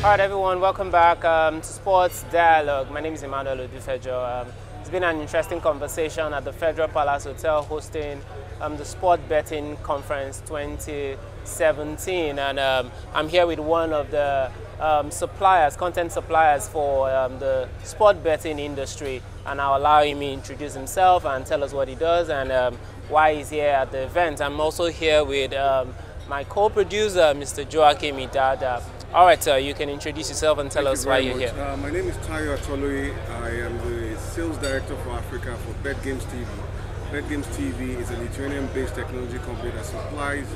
All right, everyone, welcome back to Sports Dialogue. My name is Atoloye of It's been an interesting conversation at the Federal Palace Hotel hosting the Sport Betting Conference 2017. And I'm here with one of the content suppliers for the sport betting industry. And I'll allow him to introduce himself and tell us what he does and why he's here at the event. I'm also here with my co-producer, Mr. Joachim Idada. All right, sir, you can introduce yourself and tell us why you're here. My name is Atoloye. I am the sales director for Africa for BetGames TV. BetGames TV is a Lithuanian-based technology company that supplies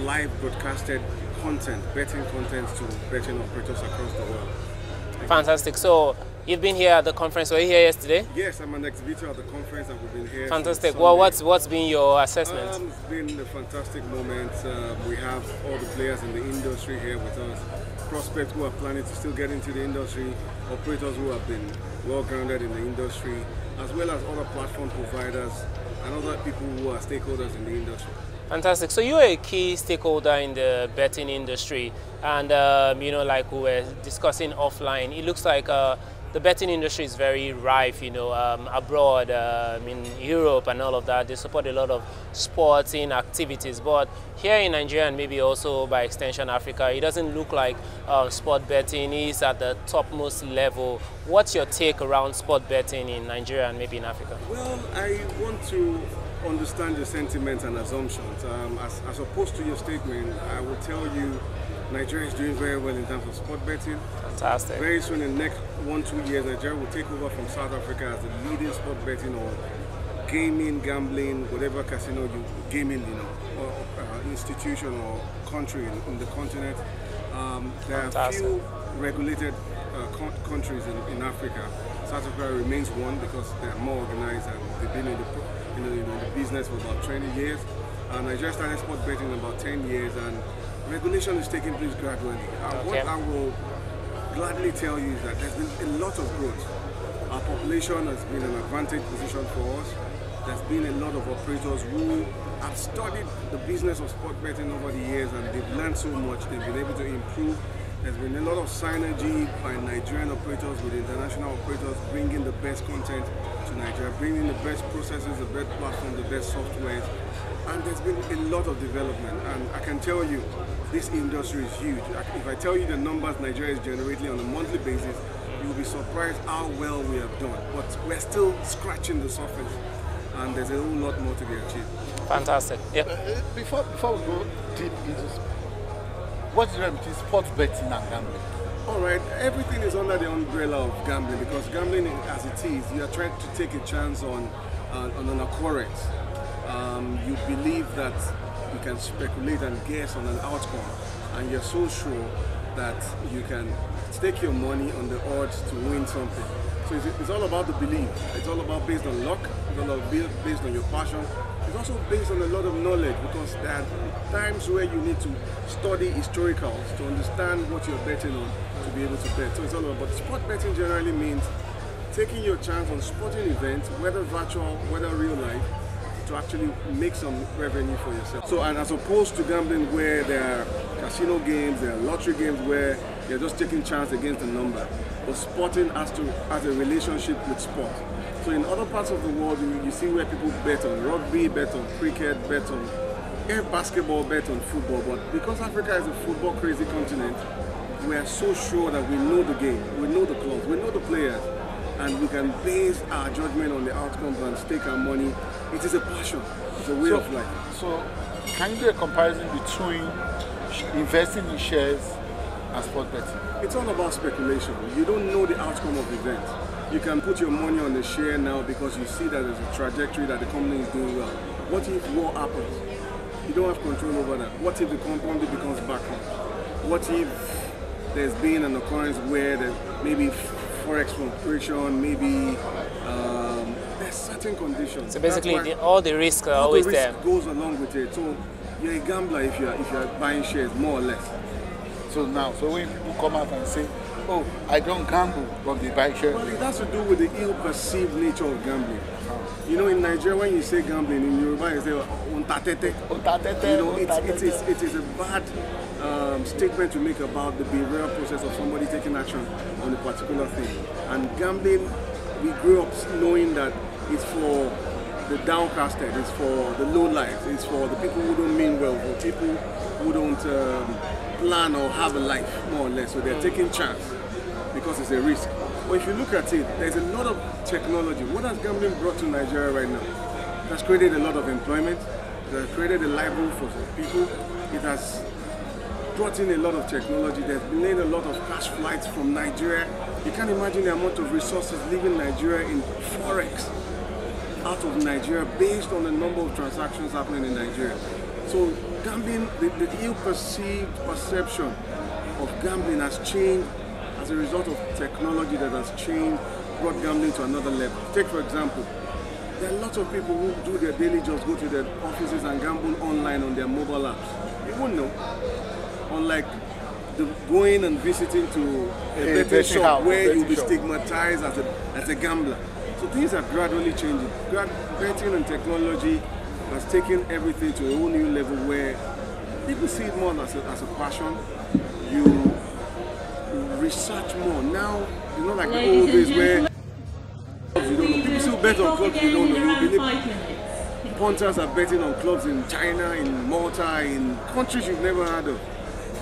live broadcasted content, betting content to betting operators across the world. Fantastic. So you've been here at the conference. Were you here yesterday? Yes, I'm an exhibitor at the conference and we've been here. Fantastic. Well, what's been your assessment? It's been a fantastic moment. We have all the players in the industry here with us, prospects who are planning to still get into the industry, operators who have been well grounded in the industry, as well as other platform providers and other people who are stakeholders in the industry. Fantastic. So you're a key stakeholder in the betting industry, and like we were discussing offline, it looks like the betting industry is very rife, abroad, in Europe and all of that. They support a lot of sporting activities. But here in Nigeria and maybe also by extension Africa, it doesn't look like sport betting is at the topmost level. What's your take around sport betting in Nigeria and maybe in Africa? Well, I want to understand your sentiments and assumptions. As opposed to your statement, I will tell you Nigeria is doing very well in terms of sport betting. Fantastic. Very soon, in the next 1-2 years, Nigeria will take over from South Africa as the leading sport betting or gaming, gambling, whatever casino gaming, or institution or country in the continent. There are few regulated countries in Africa. South Africa remains one because they are more organized and they've been in the business for about 20 years. Nigeria started sport betting in about 10 years, and regulation is taking place gradually. What I will gladly tell you is that there's been a lot of growth. Our population has been in an advantage position for us. There's been a lot of operators who have studied the business of sport betting over the years, and they've learned so much. They've been able to improve. There's been a lot of synergy by Nigerian operators with international operators, bringing the best content to Nigeria, bringing the best processes, the best platforms, the best softwares. And there's been a lot of development, and I can tell you, this industry is huge. If I tell you the numbers Nigeria is generating on a monthly basis, you'll be surprised how well we have done. But we're still scratching the surface, and there's a whole lot more to be achieved. Fantastic. Yeah. Before we go deep into what's the difference between sports betting and gambling? All right, everything is under the umbrella of gambling, because gambling, as it is, you are trying to take a chance on an occurrence. You believe that you can speculate and guess on an outcome, and you're so sure that you can stake your money on the odds to win something. So it's all about the belief. It's all about based on luck. It's all about based on your passion. It's also based on a lot of knowledge, because there are times where you need to study historicals to understand what you're betting on to be able to bet. So it's all about sport betting. Generally means taking your chance on sporting events, whether virtual, whether real life, to actually make some revenue for yourself. So, and as opposed to gambling where there are casino games, there are lottery games where you're just taking chance against the number, but sporting has a relationship with sport. So in other parts of the world, you see where people bet on rugby, bet on cricket, bet on basketball, bet on football. But because Africa is a football crazy continent, we are so sure that we know the game, we know the clubs, we know the players, and we can base our judgment on the outcomes and stake our money. It is a passion, it's a way of life. So can you do a comparison between investing in shares and sport betting? It's all about speculation. You don't know the outcome of events. You can put your money on the share now because you see that there's a trajectory that the company is doing well. What if war happens? You don't have control over that. What if the company becomes bankrupt? What if there's been an occurrence where there maybe forex fluctuation, maybe there's certain conditions. So basically, all the risks are always there. Goes along with it. So you're a gambler if you're buying shares, more or less. So when people come out and say, oh, I don't gamble, but they buy shares. Well, it has to do with the ill-perceived nature of gambling. You know, in Nigeria, when you say gambling, in Yoruba, you say "untatete." You know, it is a bad statement to make about the behavioral process of somebody taking action on a particular thing. And gambling, we grew up knowing that it's for the downcasted, it's for the low lives, it's for the people who don't mean well, for people who don't plan or have a life, more or less. So they're taking chance because it's a risk. But if you look at it, there's a lot of technology. What has gambling brought to Nigeria right now? It has created a lot of employment. It has created a livelihood for people. It has brought in a lot of technology. There's been a lot of cash flights from Nigeria. You can't imagine the amount of resources leaving Nigeria in Forex out of Nigeria based on the number of transactions happening in Nigeria. So gambling, the ill-perceived perception of gambling has changed as a result of technology that has changed, brought gambling to another level. Take for example, there are lots of people who do their daily jobs, go to their offices and gamble online on their mobile apps. You wouldn't know. Unlike going and visiting to a betting shop where you'll be stigmatized as a gambler. So things are gradually changing. Betting and technology has taken everything to a whole new level where people see it more as a passion. You research more. Now, you know, like the old days where you don't know. People still bet on clubs you don't know. You believe punters are betting on clubs in China, in Malta, in countries you've never heard of.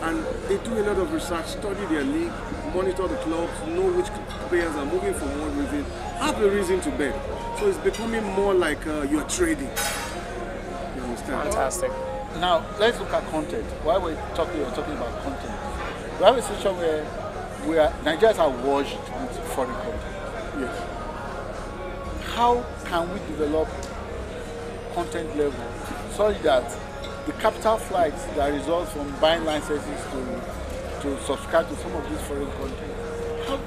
And they do a lot of research, study their league, monitor the clubs, know which players are moving for what reason, have a reason to bet. So it's becoming more like you're trading. You understand? Fantastic. Now, let's look at content. While we're talking about content, we have a situation where Nigerians are washed with foreign content. Yes. How can we develop content level so that the capital flights that result from buying licenses to subscribe to some of this foreign content,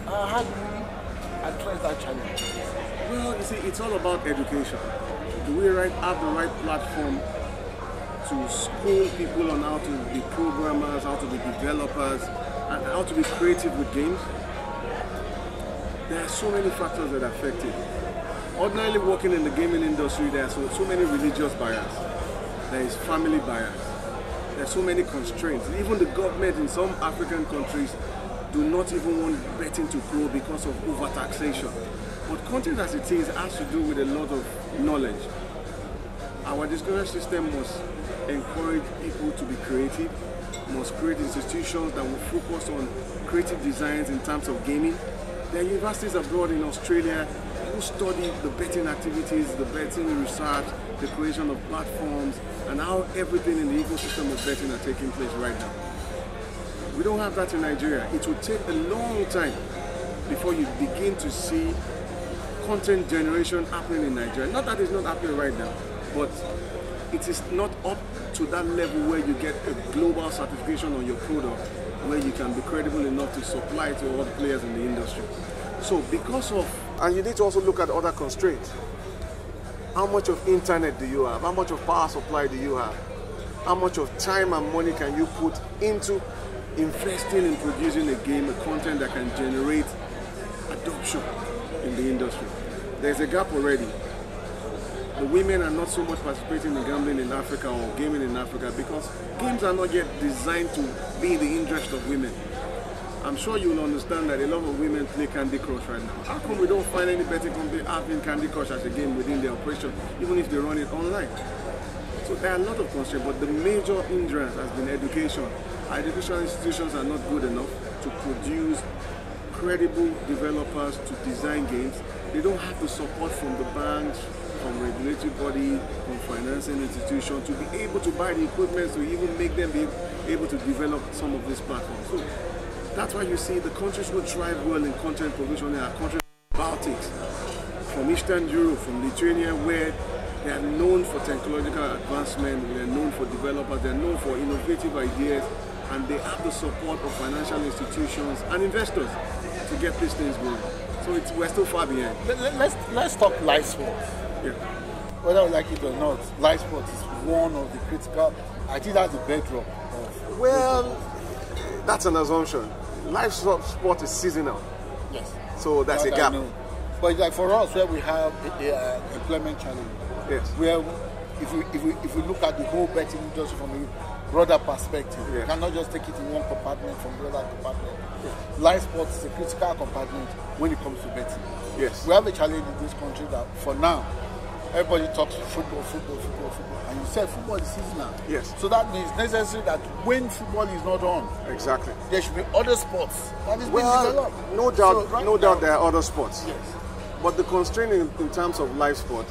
how do we address that challenge? Well, you see, it's all about education. Do we have the right platform to school people on how to be programmers, how to be developers, and how to be creative with games? There are so many factors that affect it. Ordinarily working in the gaming industry, there are so many religious barriers. There is family bias. There are so many constraints. Even the government in some African countries do not even want betting to grow because of overtaxation. But content as it is has to do with a lot of knowledge. Our discovery system must encourage people to be creative, must create institutions that will focus on creative designs in terms of gaming. There are universities abroad in Australia who study the betting activities, the betting research, the creation of platforms, and how everything in the ecosystem of betting are taking place right now. We don't have that in Nigeria. It will take a long time before you begin to see content generation happening in Nigeria. Not that it's not happening right now, but it is not up to that level where you get a global certification on your product, where you can be credible enough to supply to all the players in the industry. So because of, and you need to also look at other constraints. How much of internet do you have? How much of power supply do you have? How much of time and money can you put into investing in producing a game, a content that can generate adoption in the industry? There's a gap already. The women are not so much participating in gambling in Africa or gaming in Africa because games are not yet designed to be in the interest of women. I'm sure you'll understand that a lot of women play Candy Crush right now. How come we don't find any betting company having Candy Crush as a game within their operation, even if they run it online? So there are a lot of constraints, but the major hindrance has been education. Our educational institutions are not good enough to produce credible developers to design games. They don't have the support from the banks, from regulatory body, from financing institutions to be able to buy the equipment to even make them be able to develop some of these platforms. So that's why you see the countries who thrive well in content provision are countries like Baltics, from Eastern Europe, from Lithuania, where they are known for technological advancement, they are known for developers, they are known for innovative ideas, and they have the support of financial institutions and investors to get these things going. So we're still far behind. Let's talk live sports. Yeah. Whether we like it or not, live sports is one of the critical, I think that's the bedrock of. Well, that's an assumption. live sport is seasonal. Yes. So that's a gap. But like for us, where we have a employment challenge, yes. Where if we look at the whole betting industry from a broader perspective, yeah. you cannot just take it in one compartment from the other compartment. Yeah. Live sports is a critical compartment when it comes to betting. Yes. We have a challenge in this country that for now, everybody talks football, and you said football is seasonal. Yes. So that means necessary that when football is not on, exactly, there should be other sports that is being developed. No doubt, so no doubt there are other sports. Yes. But the constraint in terms of live sport,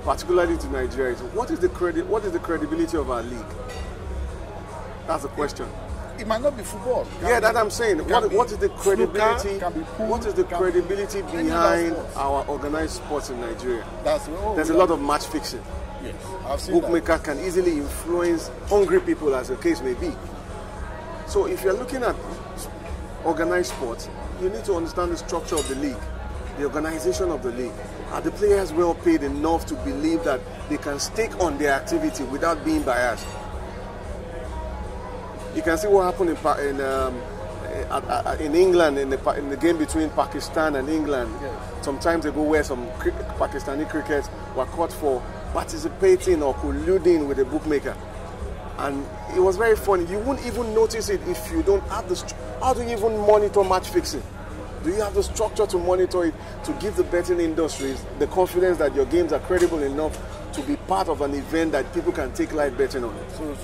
particularly to Nigeria, is what is the credibility of our league? That's the question. It might not be football. Yeah, that I'm saying. What is the credibility? Pool, what is the credibility behind our organized sports in Nigeria? There's a lot of match fixing. Yes, I've seen Bookmaker can easily influence hungry people, as the case may be. So if you're looking at organized sports, you need to understand the structure of the league, the organization of the league. Are the players well paid enough to believe that they can stake on their activity without being biased? You can see what happened in England in the game between Pakistan and England some time ago, where some Pakistani cricketers were caught for participating or colluding with a bookmaker, and it was very funny. You wouldn't even notice it if you don't have the. How do you even monitor match fixing? Do you have the structure to monitor it, to give the betting industries the confidence that your games are credible enough to be part of an event that people can take live betting on? So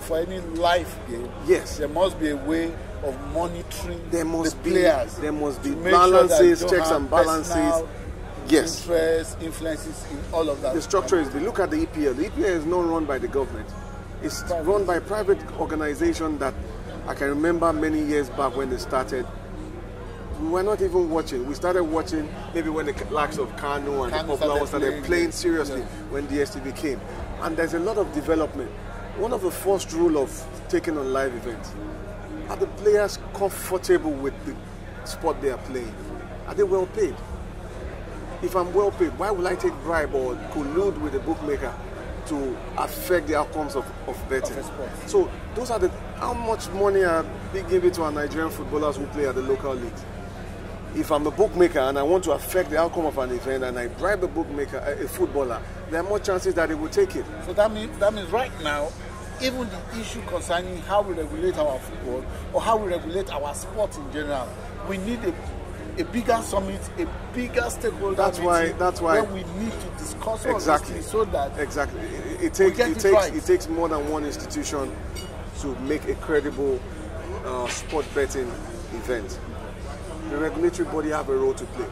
for any live game, yes, there must be a way of monitoring the players. There must be balances, sure checks and balances. Yes. Interest, influences in all of that. The structure is, look at the EPL. The EPL is not run by the government. It's run by a private organization that I can remember many years back when they started. We were not even watching. We started watching maybe when the likes of Kano and the popular ones started playing seriously when DSTV came. And there's a lot of development. One of the first rules of taking on live events, are the players comfortable with the sport they are playing? Are they well paid? If I'm well paid, why will I take bribe or collude with a bookmaker to affect the outcomes of betting? So those are how much money are being given to our Nigerian footballers who play at the local leagues? If I'm a bookmaker and I want to affect the outcome of an event and I bribe a bookmaker, a footballer, there are more chances that they will take it. So that means right now, even the issue concerning how we regulate our football or how we regulate our sport in general, we need a bigger summit, a bigger stakeholder. That's why we need to discuss all exactly these things so that it takes more than one institution to make a credible sport betting event. The regulatory body have a role to play.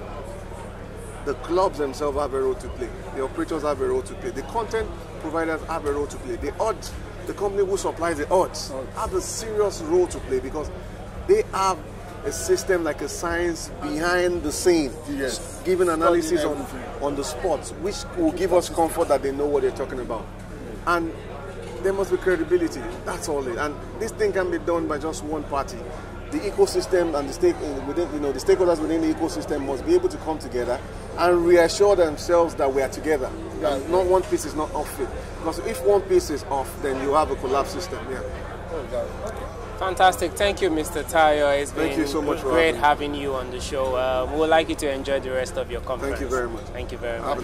The clubs themselves have a role to play. The operators have a role to play. The content providers have a role to play. The odds, the company who supplies the odds, have a serious role to play because they have a system like a science behind the scene, giving analysis on the sports, which will give us comfort that they know what they're talking about. And there must be credibility. That's all it. And this thing can be done by just one party. The ecosystem and the stakeholders within the ecosystem must be able to come together and reassure themselves that we are together. And not one piece is not off fit. Because if one piece is off, then you have a collapse system. Yeah. Fantastic. Thank you, Mr. Tayo. It's Thank you so much for great having you on the show. We would like you to enjoy the rest of your conference. Thank you very much. Thank you very much.